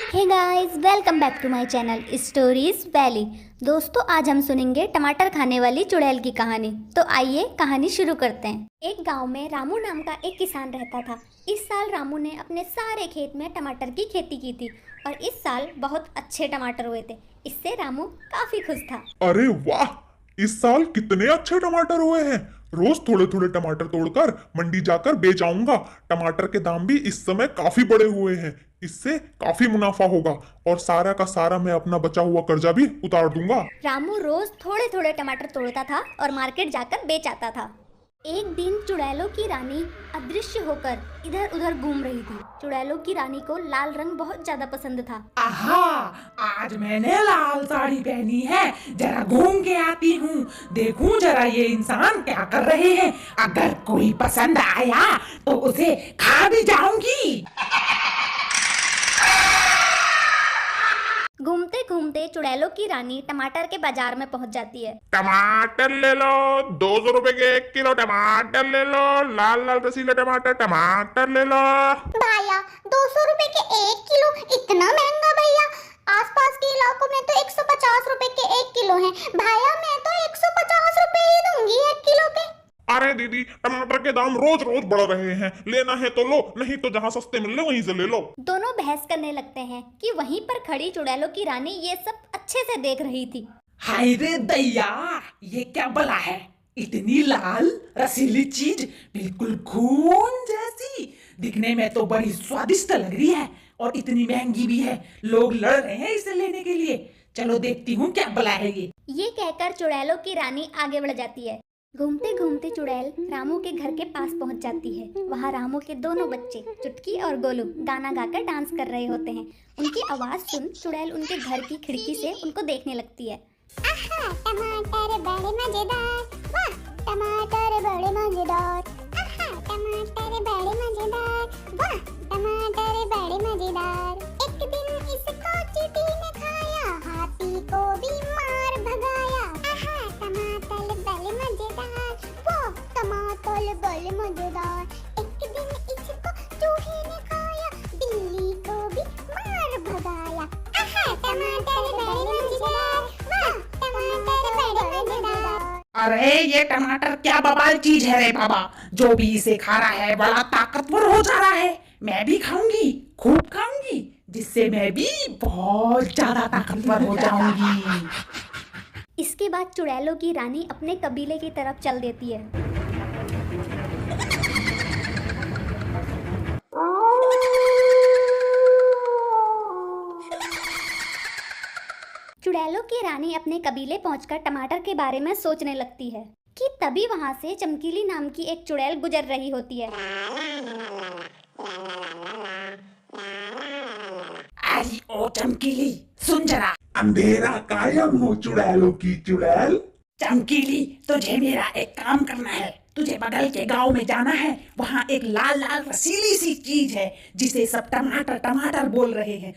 Hey guys, welcome back to my channel Stories Valley. दोस्तों, आज हम सुनेंगे टमाटर खाने वाली चुड़ैल की कहानी। तो आइए कहानी शुरू करते हैं। एक गांव में रामू नाम का एक किसान रहता था। इस साल रामू ने अपने सारे खेत में टमाटर की खेती की थी और इस साल बहुत अच्छे टमाटर हुए थे। इससे रामू काफी खुश था। अरे वाह, इस साल कितने अच्छे टमाटर हुए हैं। रोज थोड़े थोड़े टमाटर तोड़कर मंडी जाकर बेच आऊंगा। टमाटर के दाम भी इस समय काफी बढ़े हुए हैं। इससे काफी मुनाफा होगा और सारा का सारा मैं अपना बचा हुआ कर्जा भी उतार दूंगा। रामू रोज थोड़े थोड़े टमाटर तोड़ता था और मार्केट जाकर बेच आता था। एक दिन चुड़ैलों की रानी अदृश्य होकर इधर उधर घूम रही थी। चुड़ैलों की रानी को लाल रंग बहुत ज्यादा पसंद था। आहा, आज मैंने लाल साड़ी पहनी है, जरा घूम के आती हूँ, देखूं जरा ये इंसान क्या कर रहे हैं। अगर कोई पसंद आया तो उसे खा भी जाऊंगी। घूमते घूमते चुड़ैलों की रानी टमाटर के बाजार में पहुंच जाती है। टमाटर ले लो, 200 रुपए के 1 किलो टमाटर ले लो। लाल लाल रसीले टमाटर टमाटर ले लो। भैया 200 रुपए के 1 किलो, इतना महंगा भैया। आसपास के इलाकों में तो 150 रुपए के 1 किलो है। भैया मैं तो 150 रुपए ही दूंगी 1 किलो के। अरे दीदी, टमाटर के दाम रोज रोज बढ़ रहे हैं, लेना है तो लो, नहीं तो जहाँ सस्ते मिल रहे वहीं से ले लो। दोनों बहस करने लगते हैं कि वहीं पर खड़ी चुड़ैलों की रानी ये सब अच्छे से देख रही थी। हाय रे दैया, ये क्या बला है। इतनी लाल रसीली चीज, बिल्कुल खून जैसी, दिखने में तो बड़ी स्वादिष्ट लग रही है और इतनी महंगी भी है। लोग लड़ रहे हैं इसे लेने के लिए। चलो देखती हूँ क्या बला है ये कहकर चुड़ैलों की रानी आगे बढ़ जाती है। घूमते घूमते चुड़ैल रामू के घर के पास पहुंच जाती है। वहां रामू के दोनों बच्चे चुटकी और गोलू गाना गाकर डांस कर रहे होते हैं। उनकी आवाज सुन चुड़ैल उनके घर की खिड़की से उनको देखने लगती है। आहा, टमाटर बड़े मजेदार, वाह टमाटर बड़े मजेदार। आहा, टमाटर बड़े मजेदार, वाह टमाटर बड़े मजेदार। एक दिन इसको चींटी ने खाया, हाथी को भी मार भगाया। आहा, टमाटर बड़े मजेदार, वाह टमाटर बड़े मजेदार। एक दिन इसको चूहे ने खाया, बिल्ली को भी मार भगाया। आहा, टमाटर बड़े मजेदार, वाह टमाटर बड़े मजेदार। अरे ये टमाटर क्या बवाल चीज है रे बाबा। जो भी इसे खा रहा है बड़ा ताकतवर हो जा रहा है। मैं भी खाऊंगी, खूब खाऊंगी, जिससे मैं भी बहुत ज्यादा ताकतवर हो जाऊंगी। इसके बाद चुड़ैलों की रानी अपने कबीले की तरफ चल देती है। चुड़ैलों की रानी अपने कबीले पहुंचकर टमाटर के बारे में सोचने लगती है कि तभी वहां से चमकीली नाम की एक चुड़ैल गुजर रही होती है। अरे ओ चमकीली, सुन जरा। अंधेरा कायम हो चुड़ैलों की चुड़ैल। चमकीली, तुझे मेरा एक काम करना है। तुझे बगल के गांव में जाना है। वहाँ एक लाल लाल रसीली सी चीज है जिसे सब टमाटर टमाटर बोल रहे हैं।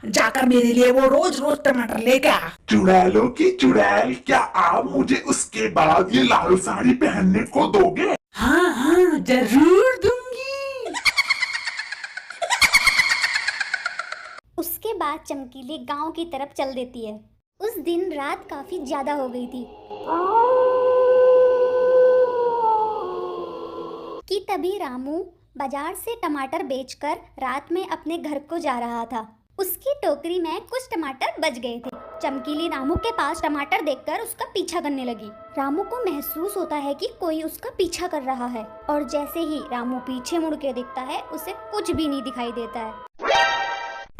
जाकर मेरे लिए वो रोज रोज टमाटर लेके आ। चुड़ैलों की चुड़ैल, क्या आप मुझे उसके बाद ये लाल साड़ी पहनने को दोगे? हाँ हाँ, जरूर दूंगी। उसके बाद चमकीली गांव की तरफ चल देती है। उस दिन रात काफी ज्यादा हो गई थी कि तभी रामू बाजार से टमाटर बेचकर रात में अपने घर को जा रहा था। उसकी टोकरी में कुछ टमाटर बच गए थे। चमकीली रामू के पास टमाटर देखकर उसका पीछा करने लगी। रामू को महसूस होता है कि कोई उसका पीछा कर रहा है और जैसे ही रामू पीछे मुड़ के देखता है उसे कुछ भी नहीं दिखाई देता है।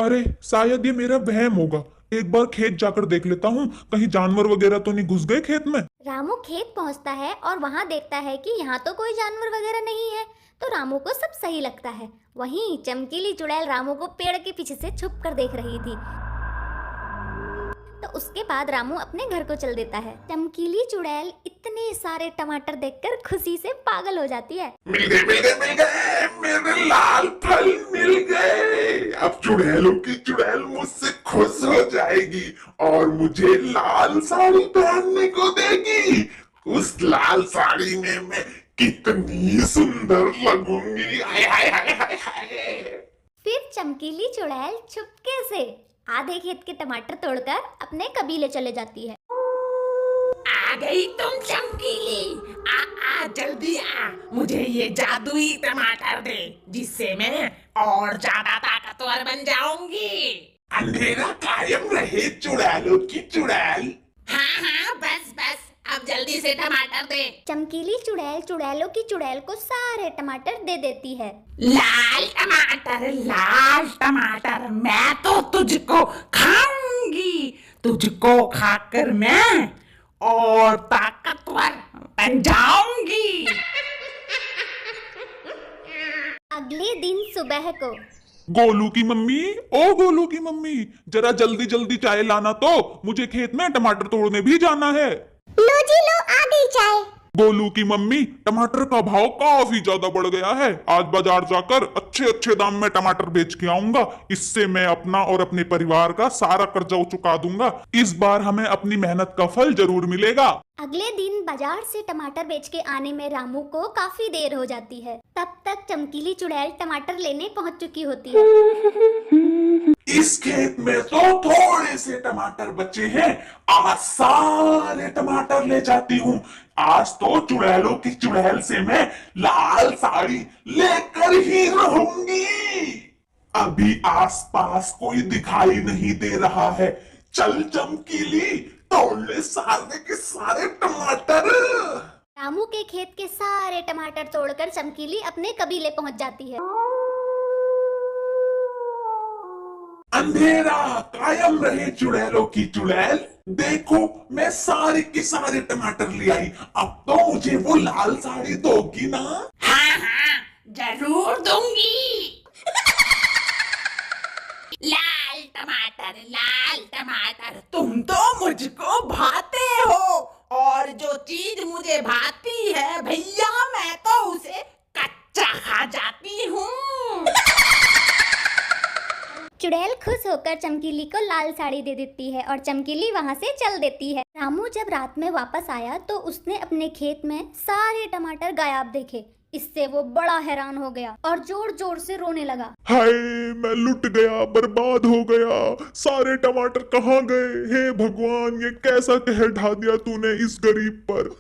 अरे शायद ये मेरा वहम होगा, एक बार खेत जाकर देख लेता हूँ, कहीं जानवर वगैरह तो नहीं घुस गए खेत में। रामू खेत पहुंचता है और वहां देखता है कि यहाँ तो कोई जानवर वगैरह नहीं है, तो रामू को सब सही लगता है। वहीं चमकीली चुड़ैल रामू को पेड़ के पीछे से छुप कर देख रही थी। तो उसके बाद रामू अपने घर को चल देता है। चमकीली चुड़ैल इतने सारे टमाटर देखकर खुशी से पागल हो जाती है। मिल गए मिल गए मिल गए, मेरे लाल फल मिल गए। अब चुड़ैलों की चुड़ैल मुझसे खुश हो जाएगी और मुझे लाल साड़ी पहनने को देगी। उस लाल साड़ी में मैं कितनी सुंदर लगूंगी। हाय हाय हाय हाय हाय। फिर चमकीली चुड़ैल चुपके से आधे खेत के टमाटर तोड़कर अपने कबीले चले जाती है। आ गई तुम चमकीली, आ जल्दी आ, मुझे ये जादुई टमाटर दे जिससे मैं और ज्यादा ताकतवर बन जाऊंगी। अंधेरा कायम रहे चुड़ैलों की चुड़ैल। हाँ बस अब जल्दी से टमाटर दे। चमकीली चुड़ैल चुड़ैलों की चुड़ैल को सारे टमाटर दे देती है। लाल टमाटर मैं तो तुझको खाऊंगी, तुझको खाकर मैं और ताकतवर बन जाऊंगी। अगले दिन सुबह को गोलू की मम्मी, ओ गोलू की मम्मी, जरा जल्दी जल्दी चाय लाना तो, मुझे खेत में टमाटर तोड़ने भी जाना है। लो जी लो, आ गई चाय। गोलू की मम्मी, टमाटर का भाव काफी ज्यादा बढ़ गया है। आज बाजार जाकर अच्छे अच्छे दाम में टमाटर बेच के आऊंगा। इससे मैं अपना और अपने परिवार का सारा कर्जा चुका दूंगा। इस बार हमें अपनी मेहनत का फल जरूर मिलेगा। अगले दिन बाजार से टमाटर बेच के आने में रामू को काफी देर हो जाती है। तब तक चमकीली चुड़ैल टमाटर लेने पहुंच चुकी होती है। इस खेत में तो थोड़े से टमाटर बचे हैं, आज सारे टमाटर ले जाती हूँ। आज तो चुड़ैलों की चुड़ैल से मैं लाल साड़ी लेकर ही रहूंगी। अभी आसपास कोई दिखाई नहीं दे रहा है। चल चमकीली, तोड़ ले सारे के सारे टमाटर। रामू के खेत के सारे टमाटर तोड़कर चमकीली अपने कबीले पहुंच जाती है। अंधेरा कायम रहे चुड़ैलों की चुड़ैल। देखो, मैं सारे के सारे टमाटर ले आई। अब तो मुझे वो लाल साड़ी दोगी ना? हाँ जरूर दूंगी। लाल टमाटर तुम तो मुझको भाते हो, और जो चीज मुझे भाती है भैया मैं तो उसे कच्चा खा जाती हूँ। चुड़ैल खुश होकर चमकीली को लाल साड़ी दे देती है और चमकीली वहां से चल देती है। रामू जब रात में वापस आया तो उसने अपने खेत में सारे टमाटर गायब देखे। इससे वो बड़ा हैरान हो गया और जोर जोर से रोने लगा। हाय, मैं लुट गया, बर्बाद हो गया। सारे टमाटर कहाँ गए? हे भगवान, ये कैसा कहर ढा दिया तूने इस गरीब पर।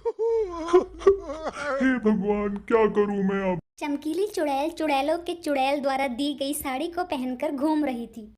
हे भगवान, क्या करूं मैं अब? चमकीली चुड़ैल चुड़ैलों के चुड़ैल द्वारा दी गई साड़ी को पहनकर घूम रही थी।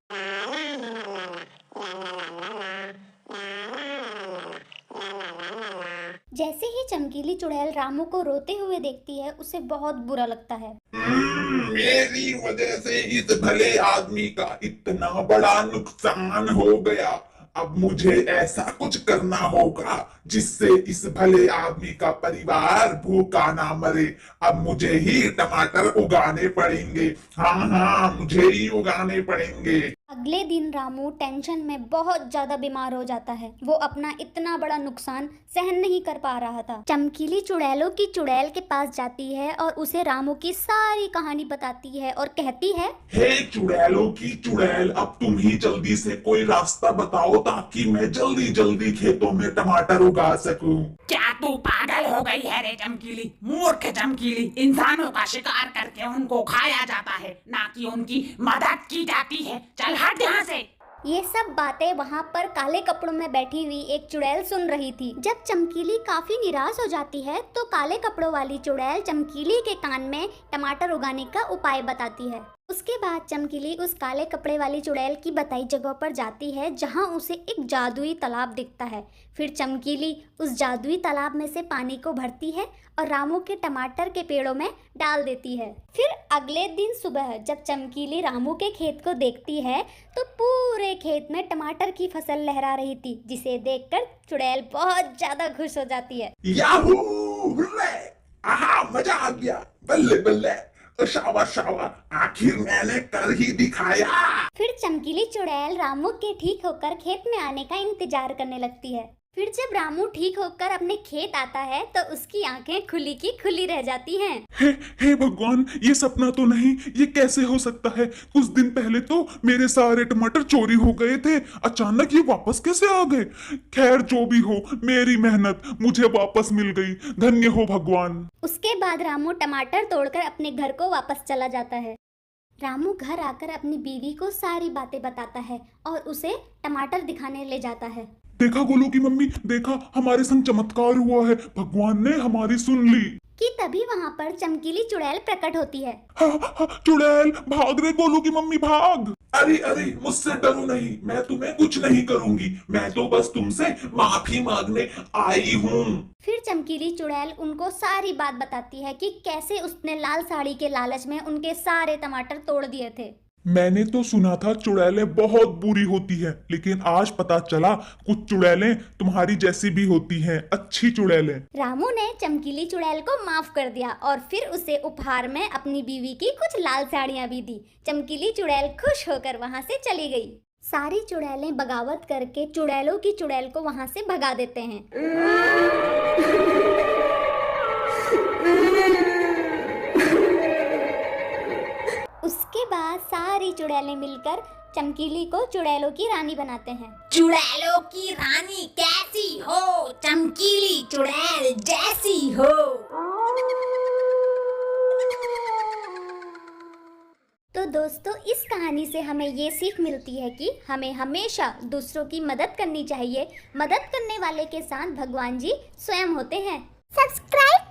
जैसे ही चमकीली चुड़ैल रामू को रोते हुए देखती है, उसे बहुत बुरा लगता है। मेरी वजह से इस भले आदमी का इतना बड़ा नुकसान हो गया। अब मुझे ऐसा कुछ करना होगा जिससे इस भले आदमी का परिवार भूखा ना मरे। अब मुझे ही टमाटर उगाने पड़ेंगे। हाँ, मुझे ही उगाने पड़ेंगे। अगले दिन रामू टेंशन में बहुत ज्यादा बीमार हो जाता है। वो अपना इतना बड़ा नुकसान सहन नहीं कर पा रहा था। चमकीली चुड़ैलों की चुड़ैल के पास जाती है और उसे रामू की सारी कहानी बताती है और कहती है, हे चुड़ैलों की चुड़ैल, अब तुम ही जल्दी से कोई रास्ता बताओ ताकि मैं जल्दी जल्दी खेतों में टमाटर उगा सकूं। क्या तू पागल हो गई है रे चमकीली? मूर्ख चमकीली, इंसानों का शिकार करके उनको खाया जाता है, ना कि उनकी मदद की जाती है। चल हट यहाँ से। ये सब बातें वहाँ पर काले कपड़ों में बैठी हुई एक चुड़ैल सुन रही थी। जब चमकीली काफी निराश हो जाती है तो काले कपड़ों वाली चुड़ैल चमकीली के कान में टमाटर उगाने का उपाय बताती है। उसके बाद चमकीली उस काले कपड़े वाली चुड़ैल की बताई जगह पर जाती है जहाँ उसे एक जादुई तालाब दिखता है। फिर चमकीली उस जादुई तालाब में से पानी को भरती है और रामू के टमाटर के पेड़ों में डाल देती है। फिर अगले दिन सुबह जब चमकीली रामू के खेत को देखती है तो पूरे खेत में टमाटर की फसल लहरा रही थी, जिसे देखकर चुड़ैल बहुत ज्यादा खुश हो जाती है। याहू, हुर्रे, आहा, मजा आ गया, बल्ले बल्ले, शाबाश शाबाश, आखिर मैंने कर ही दिखाया। फिर चमकीली चुड़ैल रामू के ठीक होकर खेत में आने का इंतजार करने लगती है। फिर जब रामू ठीक होकर अपने खेत आता है तो उसकी आंखें खुली की खुली रह जाती हैं। हे भगवान, ये सपना तो नहीं, ये कैसे हो सकता है? कुछ दिन पहले तो मेरे सारे टमाटर चोरी हो गए थे, अचानक ये वापस कैसे आ गए? खैर, जो भी हो, मेरी मेहनत मुझे वापस मिल गई। धन्य हो भगवान। उसके बाद रामू टमाटर तोड़कर अपने घर को वापस चला जाता है। रामू घर आकर अपनी बीवी को सारी बातें बताता है और उसे टमाटर दिखाने ले जाता है। देखा गोलू की मम्मी, देखा हमारे संग चमत्कार हुआ है, भगवान ने हमारी सुन ली। कि तभी वहाँ पर चमकीली चुड़ैल प्रकट होती है। चुड़ैल भाग रे गोलू की मम्मी भाग। अरे अरे मुझसे डरो नहीं, मैं तुम्हें कुछ नहीं करूंगी, मैं तो बस तुमसे माफी मांगने आई हूँ। फिर चमकीली चुड़ैल उनको सारी बात बताती है कि कैसे उसने लाल साड़ी के लालच में उनके सारे टमाटर तोड़ दिए थे। मैंने तो सुना था चुड़ैलें बहुत बुरी होती है, लेकिन आज पता चला कुछ चुड़ैलें तुम्हारी जैसी भी होती हैं, अच्छी चुड़ैलें। रामू ने चमकीली चुड़ैल को माफ कर दिया और फिर उसे उपहार में अपनी बीवी की कुछ लाल साड़ियाँ भी दी। चमकीली चुड़ैल खुश होकर वहाँ से चली गई। सारी चुड़ैलें बगावत करके चुड़ैलों की चुड़ैल को वहाँ से भगा देते हैं। उसके बाद सारी चुड़ैलें मिलकर चमकीली को चुड़ैलों की रानी बनाते हैं। चुड़ैलों की रानी कैसी हो, चमकीली चुड़ैल जैसी हो। तो दोस्तों, इस कहानी से हमें ये सीख मिलती है कि हमें हमेशा दूसरों की मदद करनी चाहिए। मदद करने वाले के साथ भगवान जी स्वयं होते हैं। सब्सक्राइब